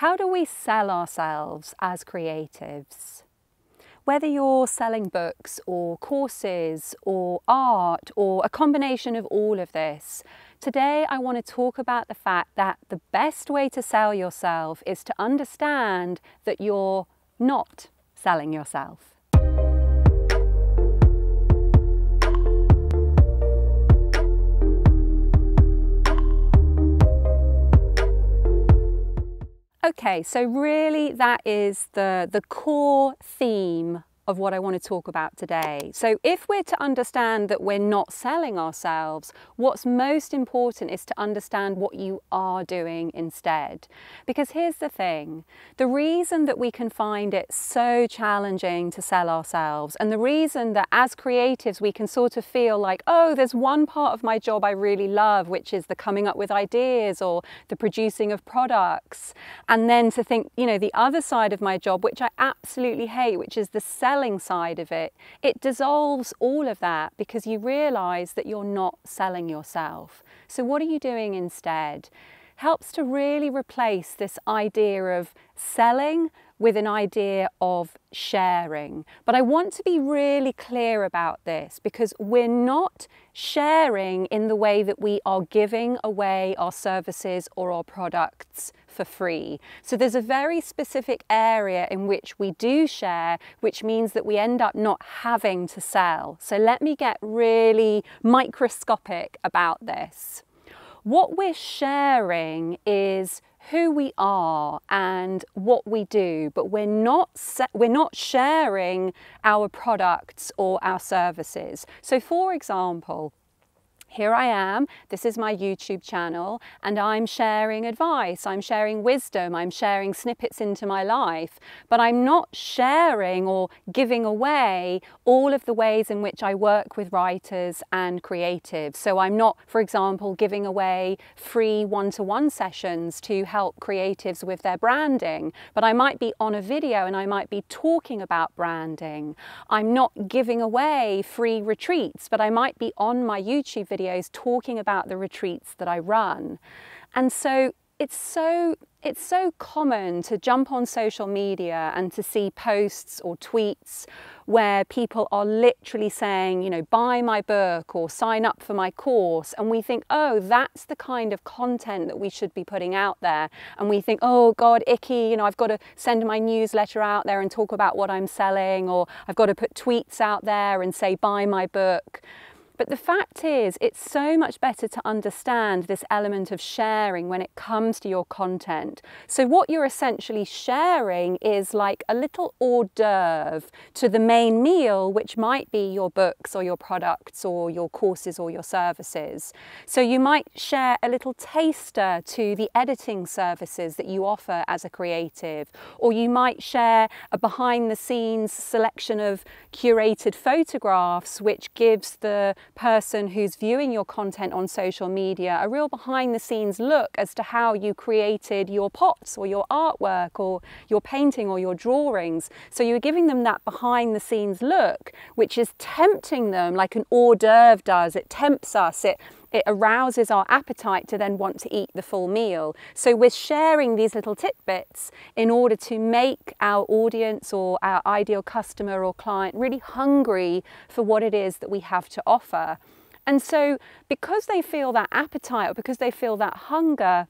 How do we sell ourselves as creatives? Whether you're selling books or courses or art or a combination of all of this, today I want to talk about the fact that the best way to sell yourself is to understand that you're not selling yourself. Okay, so really that is the core theme of what I want to talk about today. So if we're to understand that we're not selling ourselves, what's most important is to understand what you are doing instead. Because here's the thing, the reason that we can find it so challenging to sell ourselves, and the reason that as creatives we can sort of feel like, oh, there's one part of my job I really love, which is the coming up with ideas or the producing of products, and then to think, you know, the other side of my job, which I absolutely hate, which is the selling side of it, it dissolves all of that because you realize that you're not selling yourself. So what are you doing instead? Helps to really replace this idea of selling with an idea of sharing. But I want to be really clear about this because we're not sharing in the way that we are giving away our services or our products for free. So there's a very specific area in which we do share, which means that we end up not having to sell. So let me get really microscopic about this. What we're sharing is who we are and what we do, but we're not sharing our products or our services. So for example, here I am, this is my YouTube channel, and I'm sharing advice, I'm sharing wisdom, I'm sharing snippets into my life, but I'm not sharing or giving away all of the ways in which I work with writers and creatives. So I'm not, for example, giving away free one-to-one sessions to help creatives with their branding, but I might be on a video and I might be talking about branding. I'm not giving away free retreats, but I might be on my YouTube videos talking about the retreats that I run. And so it's so common to jump on social media and to see posts or tweets where people are literally saying, you know, buy my book or sign up for my course, and we think, oh, that's the kind of content that we should be putting out there, and we think, oh God, icky, you know, I've got to send my newsletter out there and talk about what I'm selling, or I've got to put tweets out there and say buy my book. But the fact is, it's so much better to understand this element of sharing when it comes to your content. So what you're essentially sharing is like a little hors d'oeuvre to the main meal, which might be your books or your products or your courses or your services. So you might share a little taster to the editing services that you offer as a creative, or you might share a behind-the-scenes selection of curated photographs, which gives the person who's viewing your content on social media a real behind the scenes look as to how you created your pots or your artwork or your painting or your drawings. So you're giving them that behind the scenes look, which is tempting them like an hors d'oeuvre does. It tempts us, it arouses our appetite to then want to eat the full meal. So we're sharing these little tidbits in order to make our audience or our ideal customer or client really hungry for what it is that we have to offer. And so because they feel that appetite or because they feel that hunger,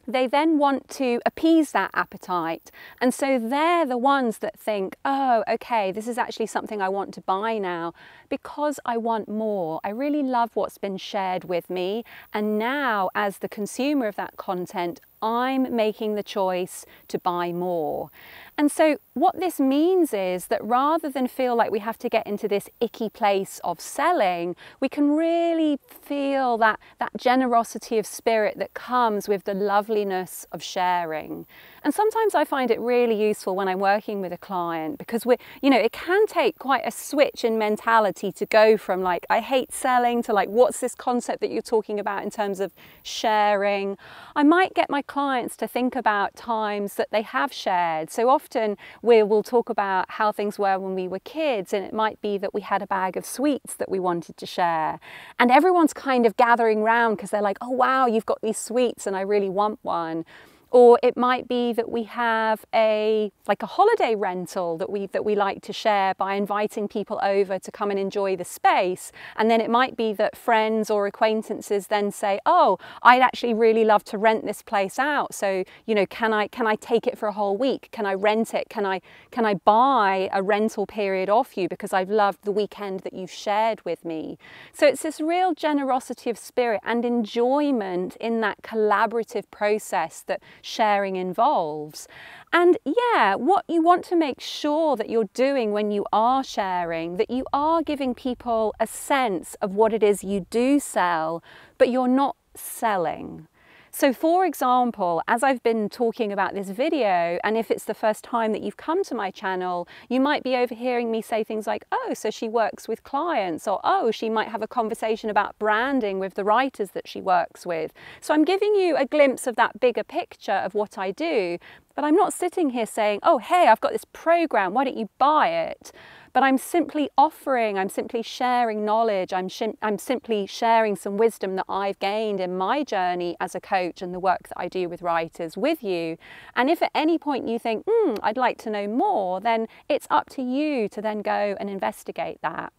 they then want to appease that appetite. And so they're the ones that think, oh, okay, this is actually something I want to buy now because I want more. I really love what's been shared with me. And now as the consumer of that content, I'm making the choice to buy more. And so what this means is that rather than feel like we have to get into this icky place of selling, we can really feel that generosity of spirit that comes with the loveliness of sharing. And sometimes I find it really useful when I'm working with a client because it can take quite a switch in mentality to go from like, I hate selling to like, what's this concept that you're talking about in terms of sharing? I might get my clients to think about times that they have shared. So often we'll talk about how things were when we were kids, and it might be that we had a bag of sweets that we wanted to share. And everyone's kind of gathering round because they're like, oh wow, you've got these sweets and I really want one. Or it might be that we have a holiday rental that we like to share by inviting people over to come and enjoy the space. And then it might be that friends or acquaintances then say, oh, I'd actually really love to rent this place out. So, you know, can I take it for a whole week? Can I rent it? Can I buy a rental period off you because I've loved the weekend that you've shared with me? So it's this real generosity of spirit and enjoyment in that collaborative process that sharing involves. And yeah, what you want to make sure that you're doing when you are sharing, that you are giving people a sense of what it is you do sell, but you're not selling. So for example, as I've been talking about this video, and if it's the first time that you've come to my channel, you might be overhearing me say things like, oh, so she works with clients, or oh, she might have a conversation about branding with the writers that she works with. So I'm giving you a glimpse of that bigger picture of what I do, but I'm not sitting here saying, oh, hey, I've got this program, why don't you buy it? But I'm simply offering, I'm simply sharing knowledge, I'm simply sharing some wisdom that I've gained in my journey as a coach and the work that I do with writers with you. And if at any point you think, I'd like to know more, then it's up to you to then go and investigate that.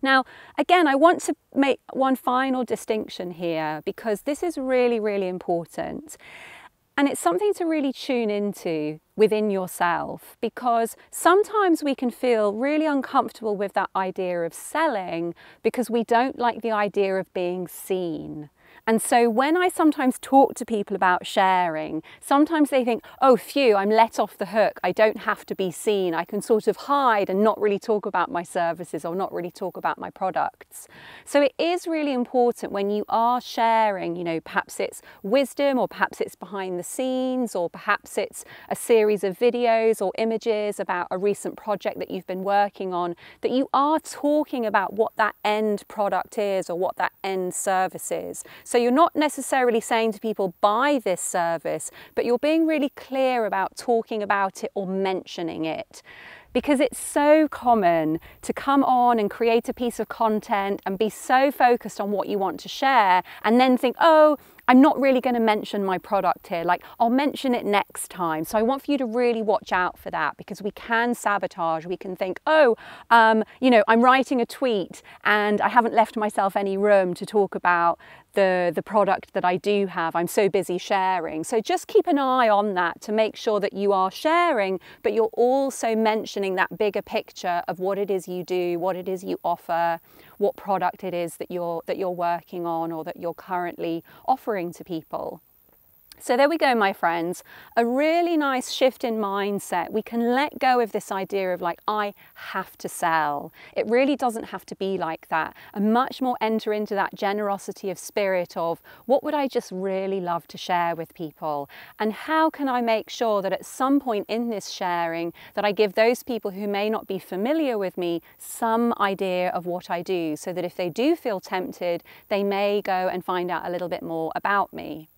Now, again, I want to make one final distinction here because this is really, really important. And it's something to really tune into within yourself, because sometimes we can feel really uncomfortable with that idea of selling because we don't like the idea of being seen. And so when I sometimes talk to people about sharing, sometimes they think, oh, phew, I'm let off the hook. I don't have to be seen. I can sort of hide and not really talk about my services or not really talk about my products. So it is really important when you are sharing, you know, perhaps it's wisdom, or perhaps it's behind the scenes, or perhaps it's a series of videos or images about a recent project that you've been working on, that you are talking about what that end product is or what that end service is. So you're not necessarily saying to people, buy this service, but you're being really clear about talking about it or mentioning it. Because it's so common to come on and create a piece of content and be so focused on what you want to share and then think, oh, I'm not really going to mention my product here, like I'll mention it next time. So I want for you to really watch out for that, because we can sabotage. We can think, oh, you know, I'm writing a tweet and I haven't left myself any room to talk about the product that I do have. I'm so busy sharing. So just keep an eye on that to make sure that you are sharing, but you're also mentioning that bigger picture of what it is you do, what it is you offer, what product it is that you're working on or that you're currently offering to people. So there we go, my friends, a really nice shift in mindset. We can let go of this idea of like, I have to sell. It really doesn't have to be like that, and much more enter into that generosity of spirit of what would I just really love to share with people, and how can I make sure that at some point in this sharing that I give those people who may not be familiar with me some idea of what I do, so that if they do feel tempted, they may go and find out a little bit more about me.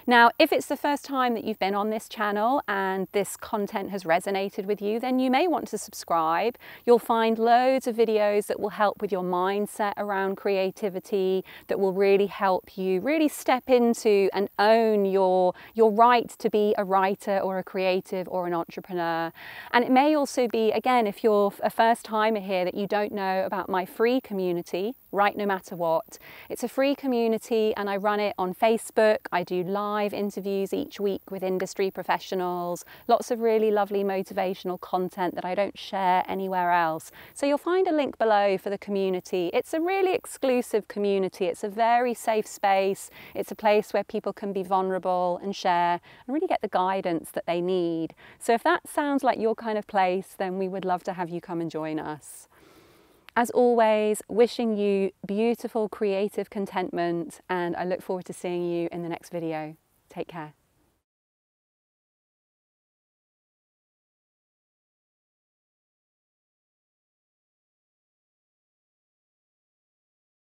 Now, if it's the first time that you've been on this channel and this content has resonated with you, then you may want to subscribe. You'll find loads of videos that will help with your mindset around creativity, that will really help you really step into and own your right to be a writer or a creative or an entrepreneur. And it may also be, again, if you're a first timer here, that you don't know about my free community, Write No Matter What. It's a free community and I run it on Facebook. I do live interviews each week with industry professionals, lots of really lovely motivational content that I don't share anywhere else. So you'll find a link below for the community. It's a really exclusive community. It's a very safe space. It's a place where people can be vulnerable and share and really get the guidance that they need. So if that sounds like your kind of place, then we would love to have you come and join us. As always, wishing you beautiful creative contentment, and I look forward to seeing you in the next video. Take care.